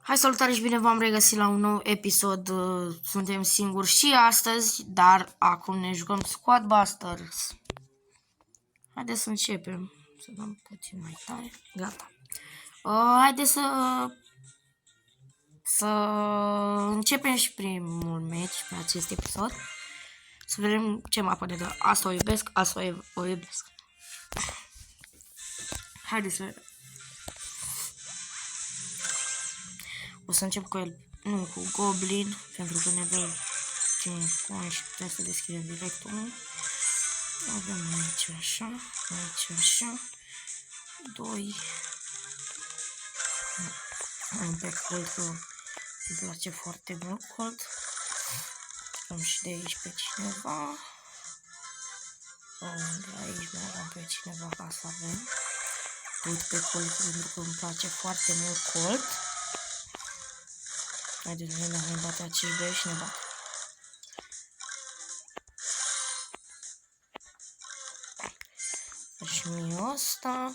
Hai, salutare și bine v-am regăsit la un nou episod. Suntem singuri și astăzi, dar acum ne jucăm Squad Busters. Haideți să începem. Să dăm puțin mai tare. Gata. Haideți să începem și primul match pe acest episod. Să vedem ce mapă ne dă. Asta o iubesc, asta o iubesc. Haideți să vedem. O să încep cu el, nu, cu Goblin, pentru că ne dă 5 coin și putem să deschidem direct unul. Avem aici așa, aici așa, 2. Am pe Colt, că îmi place foarte mult Colt. Am și de aici pe cineva. De aici mai am pe cineva ca să avem. Tot pe Colt, pentru că îmi place foarte mult Colt. Haideți să vedem dacă ne bate acești băieți și ne bate. Și mie ăsta.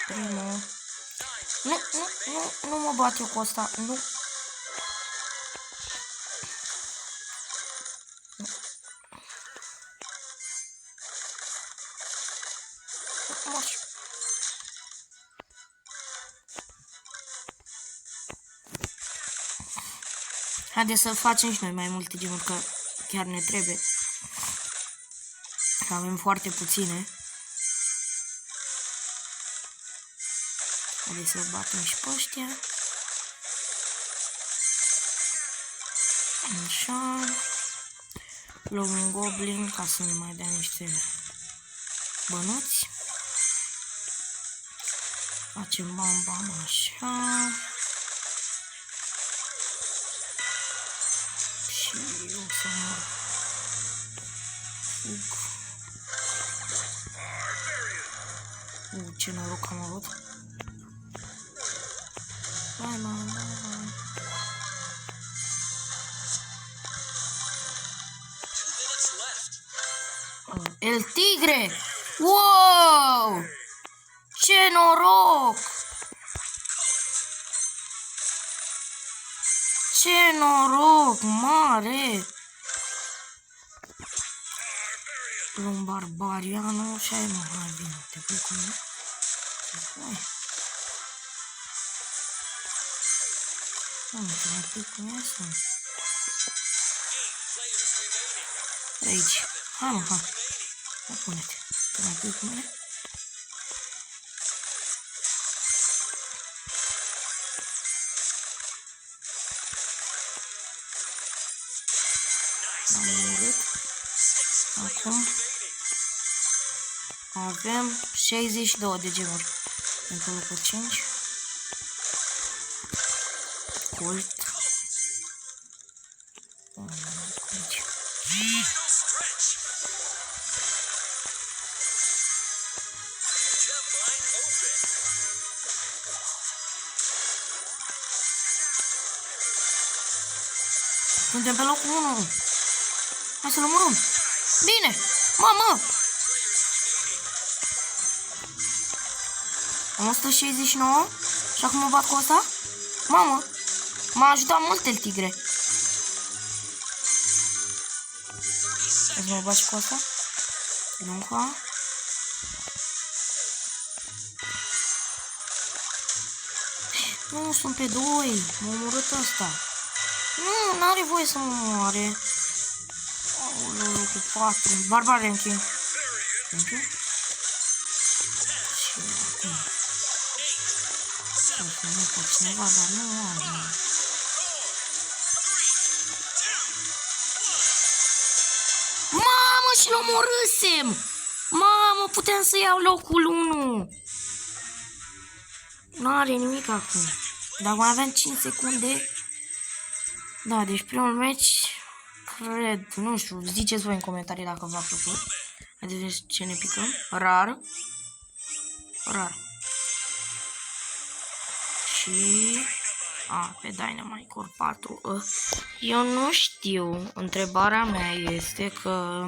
Primul. Nu mă bat eu cu ăsta. Nu. Haideți să facem și noi mai multe gemuri, că chiar ne trebuie. Că avem foarte puține. Haideți să batem și pe ăștia. Așa. Luăm un Goblin ca să ne mai dea niște bănuți. Facem bam-bam așa. Și eu să mă fug. Ce noroc am avut. Hai, El Tigre! Wow! Ce noroc! Ce noroc mare! Un barbarianul și ai mai bine, te pui cu mine? Nu, te mai pui cu mine sau? Aici. Hai mă, hai. Ia pune-te. Te mai pui cu mine? Am murit. Acum avem 62 de gemuri. Pentru locul 5. Colt. Aici. Suntem pe locul 1. Hai să-l omorâm. Bine! Mamă! Am 169 și acum mă bat cu ăsta. Mamă! M-a ajutat mult El Tigre. Hai să mă bat și cu ăsta. Lunca. Nu, sunt pe 2. M-a omorât ăsta. Nu, n-are voie să mă omoare. Aoleu, cu 4. Barbarian King. Thank you. Și acum. Să nu pe cineva, dar nu am. Mamă, și l omorâsem! Mamă, puteam să iau locul 1. N-are nimic acum. Dar mai aveam 5 secunde. Da, deci primul match, cred, nu știu, ziceți voi în comentarii dacă v-a plăcut. Haideți ce ne picăm. Rar. Rar. Și Pe Dynamite Core 4. Eu nu știu. Întrebarea mea este că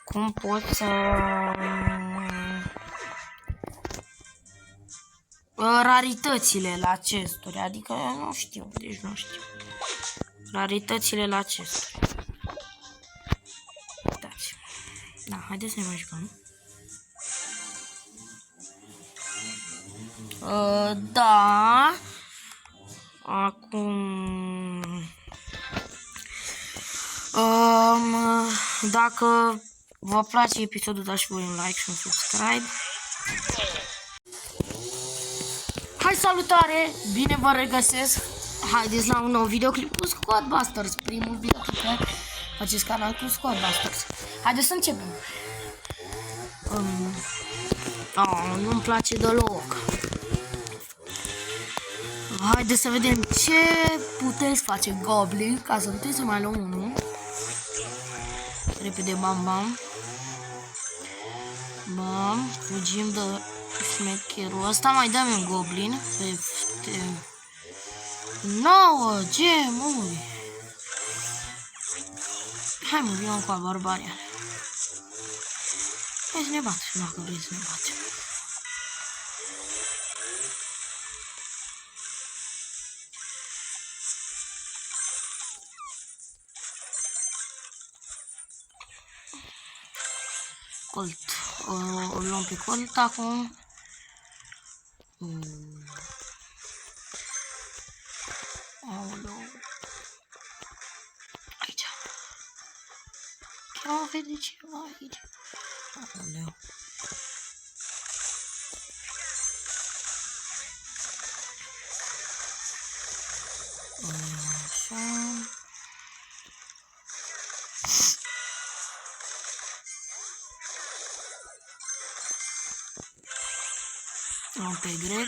cum pot să... raritățile la chesturi, adică nu știu, deci nu știu. Raritățile la chesturi. Uitați. Da, haideți să ne mai jucăm. Da. Acum... dacă vă place episodul, dați voi un like și un subscribe. Hai, salutare! Bine vă regăsesc! Haideți la un nou videoclip cu Squad Busters. Primul videoclip pe acest canal cu Squad Busters. Haideți să începem. Nu-mi place deloc. Haideți să vedem ce puteți face Goblin, ca să puteți să mai luăm unul. Repede, bam, bam. Bam, fugim de șmecherul ăsta, mai dăm un Goblin. 9 gemuri. Hai mă, vină cu barbarian. Hai să ne batem, dacă vrei să ne batem. Colt. O luăm pe Colt acum. Aoleu. Aici. Chiar vede ceva aici. Aoleu. Așa. Luăm pe Greg.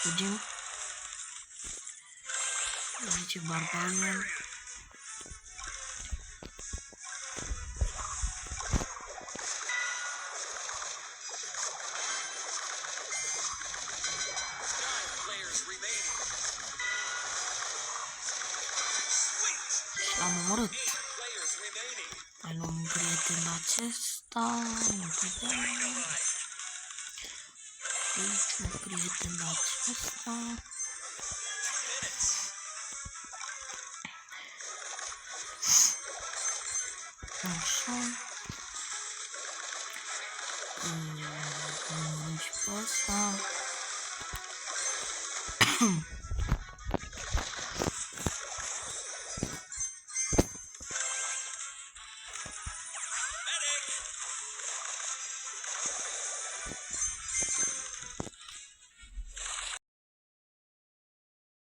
Fugim. Aici barbarian. L-am omorât. Mai luăm un prieten acesta. Aici un prieten acesta. Așa. Și pe ăsta.